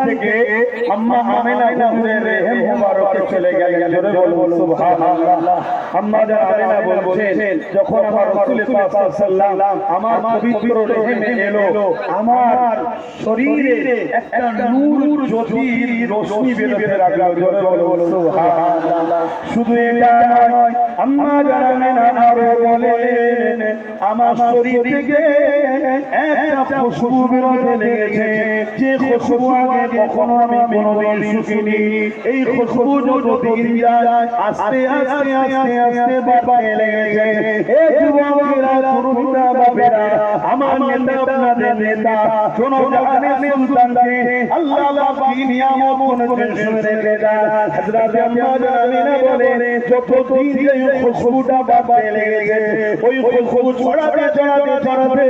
থেকে আম্মা আমেনা হুজুরের রেহেম মুবারকে চলে গেলেন। জোরে বলুন সুবহানাল্লাহ। আম্মা জান আমেনা বলছেন, যখন আমার রাসূল পাক সাল্লাল্লাহু আলাইহি ওয়াসাল্লাম আমার পবিত্র রেহেমে এলো, আমার শরীরে একটা নূর জ্যোতির রশ্মি বেরোতে লাগলো। জোরে বলুন সুবহানাল্লাহ। শুধু এটা নয়, আম্মা জান আমেনা আরো বলেন, আমার শরীর থেকে একটা খুশবু বেরোতে লেগেছে, যে খুশবু আগে কখনো আমি কোনোদিন শুকিনি। এই খুশবু যতদিন যায় আস্তে আস্তে আস্তে আস্তে বাড়তে লেগেছে। এ যুবকেরা, তরুণরা, বাপেরা, আমার নেতা, আপনাদের নেতা, শোনো জাহানের সুলতানকে আল্লাহ পাক কি নিয়ামত করেছেন শুনে রেখে যান। হযরত আম্মা জান আমিনা বলে, যতদিন এই খুশবুটা বাড়তে লেগেছে, ওই খুশবু ছড়াতে ছড়াতে ছড়াতে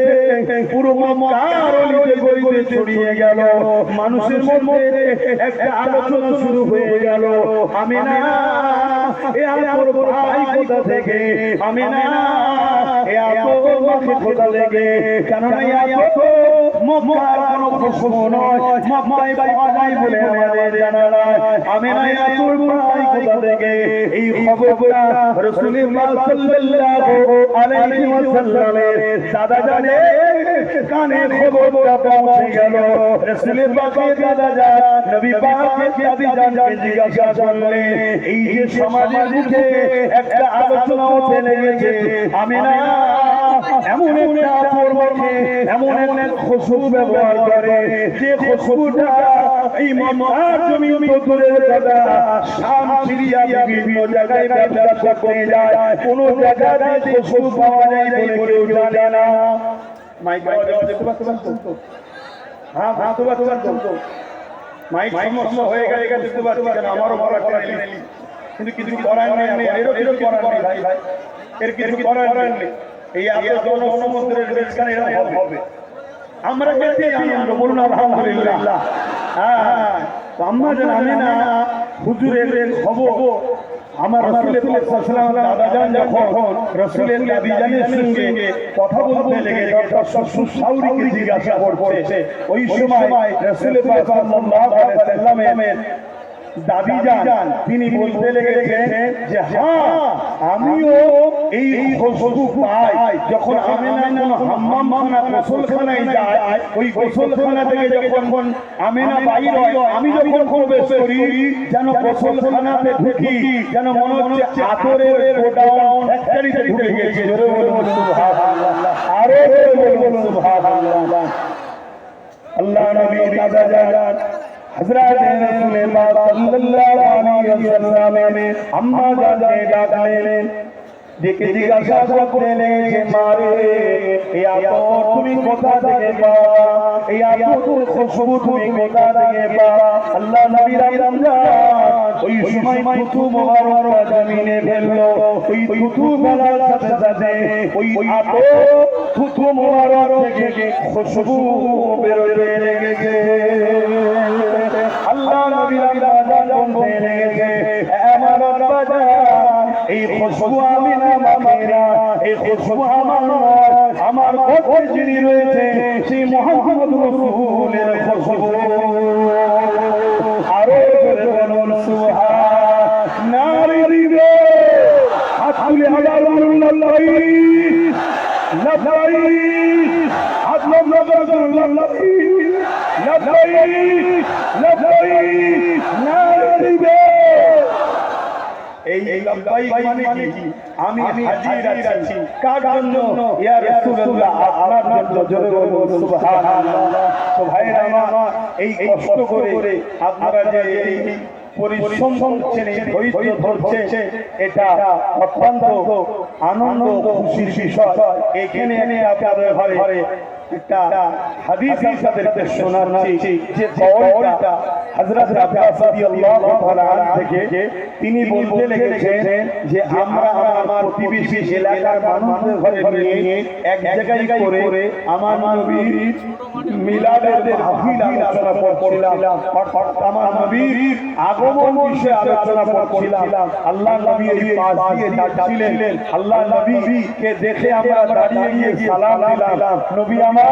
পুরো মক্কার অলিতে গলিতে ছড়িয়ে গেল। মানুষের মধ্যে একটা আলোচনা শুরু হয়ে গেল, আমিনা এ আপনার ভাই কোথা থেকে, আমিনা এ আপনার মাকে কোথা থেকে, কেননা এত মক্কার কোনো খুশবু নয়, মক্কায় পাওয়া যায় বলে আমাদের জানা নয়। আমিনা এ আপনার ভাই কোথা থেকে, এই খবরটা রাসূলুল্লাহ সাল্লাল্লাহু আলাইহি ওয়াসাল্লামের দাদা জানে কানে খবরটা পৌঁছে গেল। রাসূল পাকের দাদা জান নবী পাকের দাদি জানকে জিজ্ঞাসা করলে, এই যে সমাজের মুখে একটা আলোচনা উঠে লেগেছে, আমিনা এমন একটা পরমাকে এমন এক খুশবু ব্যবহার করে, যে খুশবুটা এই মক্কার জমিন তো দূরের কথা, শাম, সিরিয়া বিভিন্ন জায়গায় ব্যবসা করতে যায়, কোন জায়গাতে খুশবু পাওয়া যায় বলে কেউ জানে না। মাইক দেখতে পাচ্ছেন তো? হ্যাঁ হ্যাঁ, তো মাইক সমস্যা হয়ে গেছে দেখতে পাচ্ছি, কেন আমারও ভালো লাগছে, কিন্তু কিছু করার নেই, এরও কিছু করার নেই ভাই, এর কিছু করার নেই। এই এত জনসমুদ্রের রিজকান এরা হবে, আমরা কেটে আনন্দ বলুন আলহামদুলিল্লাহ। হ্যাঁ, আম্মা জান আমিনা হুজুরের খবর আমার রাসূলের পাক সাল্লাল্লাহু আলাইহি ওয়াসাল্লাম দাদা জান যখন রাসূলের দাদি জানের সঙ্গে কথা বলতে লেগে ডক্টর সাউরিকে জিজ্ঞাসা করছে, ওই সময় রাসূলের পাক সাল্লাল্লাহু আলাইহি ওয়াসাল্লামের দাদি জান তিনি বলতে লেগেছেন যে হ্যাঁ, আমিও এই খুশবু পাই যখন আমিনা কোনো হাম্মামখানা গোসলখানায় যায়, ওই গোসলখানা থেকে যখন আমিনা বাইর হয়, আমি যখন প্রবেশ করি, যেন গোসলখানাতে ঢুকি যেন মনে হচ্ছে আতরের গোডাউন ফ্যাক্টরিতে ঢুকে গেছি। জোরে বলুন সুবহানাল্লাহ, আরো জোরে বলুন সুবহানাল্লাহ। আল্লাহ নবী দাদা জান হযরত রাসূল পাক সাল্লাল্লাহু আলাইহি ওয়াসাল্লাম আম্মা জানকে ডাকলেন, ডেকে জিজ্ঞাসা করলেন যে মারে, এই আতর তুমি কোথা থেকে পাও, এই আতর খুশবু তুমি কোথা থেকে পাও? আল্লাহ নবী রমজান ওই সময় থুতু মোবারক জমিনে ফেললো, ওই থুতু ফেলার সাথে সাথে ওই আতর থুতু মোবারক থেকে খুশবু বেরোতে লেগেছে। আল্লাহ নবী রমজান বলতে লেগেছে, আমার বাবা এই খুশবু আমিনা মামেরা, এই খুশবু আমার ঘরে যিনি রয়েছে সেই মুহাম্মদ রাসূলের খুশবু। আরো জোরে বলুন সুবহানাল্লাহ, দিবে হাত তুলে আল্লাহ লাফাইক হাত লাফাইক নারে দিবে। এই লাফাইক মানে কি? আমি হাজির আছি কার জন্য? ইয়া রাসূলুল্লাহ, আপনার জন্য। জোরে বলুন সুবহানাল্লাহ। তো ভাইরা আমার, এই কষ্ট করে আপনারা যে এই পরিশ্রম করছেন, এই ধৈর্য ধরছেন, এটা অত্যন্ত আনন্দ খুশির বিষয়। এখানে আপনাদের ঘরে একটা হাদিস আপনাদেরকে শোনাচ্ছি, যে কওলটা হযরত আব্বাস রাদিয়াল্লাহু তাআলা আনহু থেকে তিনি বলতে লেগেছেন যে আমরা আমার প্রতিবেশী এলাকার মানুষদের ঘরে নিয়ে এক জায়গায় করে আমার নবীর মিলাদের মাহফিল আলোচনা করছিলাম, আমার নবীর আগমন বিষয়ে আলোচনা করছিলাম। আল্লাহ নবী এই পাশ দিয়ে যাচ্ছিলেন, আল্লাহ নবীকে দেখে আমরা দাঁড়িয়ে গিয়ে সালাম দিলাম, নবী আমার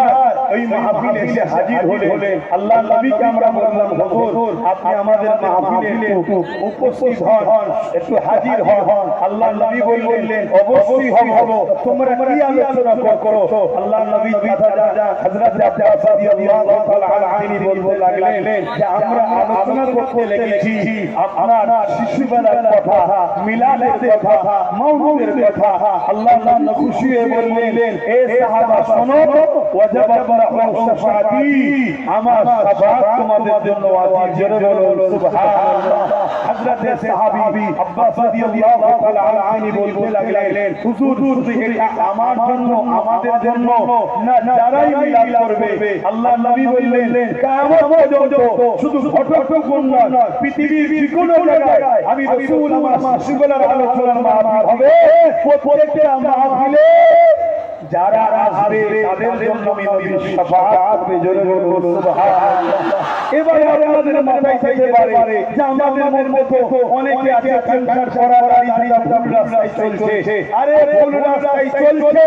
ওই মাহফিলে এসে হাজির হলে আল্লাহ নবীকে আমরা বললাম হুজুর আপনি আমাদের মাহফিলে একটু উপস্থিত হন, একটু হাজির হন। আল্লাহ নবী বললেন অবশ্যই হব, তোমরা কি আলোচনা করো? আল্লাহ নবী কথা হযরত আব্বাস রাদিয়াল্লাহু তাআলা আনহু বলতে লাগলেন যে আমরা আলোচনা করতে লেগেছি আপনার শিশুবেলার কথা, মিলাদের কথা, মাউলুদের কথা। আল্লাহ নবী খুশি হয়ে বললেন এ সাহাবা শোনো, ওয়াজাবাত লাহু শাফাআতি, আমার শাফাআত তোমাদের জন্য ওয়াজিব। জোরে বলুন সুবহানাল্লাহ। হযরত সাহাবী আব্বাস রাদিয়াল্লাহু তাআলা আনহু বলতে লাগলেন হুজুর এটা আমার জন্য, আমাদের জন্য না, যারাই মিলাদ করবে। আল্লাহ নবী বললেন কিয়ামত পর্যন্ত শুধু ঘটকগণ না, পৃথিবীর যে কোনো জায়গায় আমি রাসূল আমার শিশুবেলার আলোচনার মাহফিল হবে, প্রত্যেকটা মাহফিলে যারা আসবে তাদের জন্য আমি নবীর শাফাআত করব। জোরে বলুন সুবহানাল্লাহ। এবারে আপনাদের মাথায় থাকতে পারে যে আমাদের মধ্যে অনেকে আছে ক্যান্সার করার রাস্তায় চলছে, আরে ভুল রাস্তায় চলছে,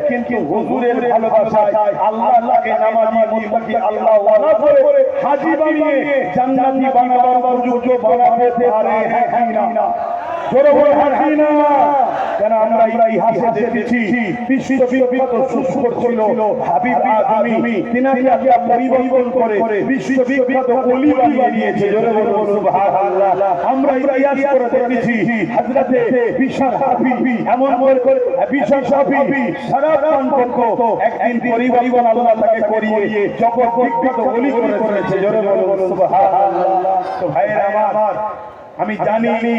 কিন্তু হুজুরের ভালোবাসায় আল্লাহকে নামাজি মুত্তাকি আল্লাহ ওয়ালা করে হাজী বানিয়ে জান্নাতি বানাবার সুযোগ বানাতে পারে। হ্যাঁ না? জোরে বলে হ্যাঁ না? কেন আমরা ইতিহাসে দেখেছি বিশ্ববিখ্যাত সুস্কর ছিল হাবিব আদমি, তিনাকে আল্লাহ পরিবর্তন করে বিশ্ববিখ্যাত ওলি বানিয়ে দিয়েছে। জোরে বলুন সুবহানাল্লাহ। আমরা ইতিহাস করে দেখেছি হযরতে বিশাল হাফি এমন করে বিশাল হাফি সারা পান করত, একদিন পরিবর্তন আল্লাহ তাকে করিয়ে জগৎ বিখ্যাত ওলি করে তুলেছে। জোরে বলুন সুবহানাল্লাহ। তো ভাইরা আমার, আমি জানি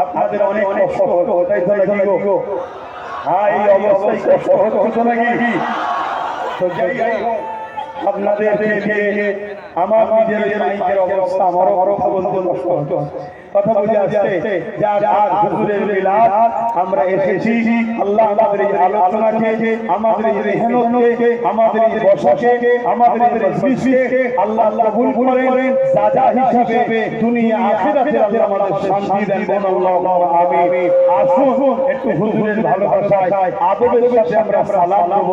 আপনাদের অনেক কষ্ট হতো, তাই তো নাকি গো? হ্যাঁ, এই অবস্থায় কষ্ট হতো নাকি? তো যাই হোক, আপনাদের দেখে আমার নিজের মাইকের অবস্থা আমারও কথা বলতে কষ্ট হতো। কথা বুঝে আসছে যার আর হুজুরের মিলাদ আমরা এসেছি। আল্লাহ আমাদের এই আলোচনাকে, আমাদের এই মেহনতকে, আমাদের এই বসাকে, আমাদের এই মজলিসকে আল্লাহ কবুল করেন। সাজা হিসাবে দুনিয়া আখিরাতে আল্লাহ আমাদের শান্তি দেন। আল্লাহুম্মা আমিন। আসুন একটু হুজুরের ভালোবাসায় আদবের সাথে আমরা সালাম দেব।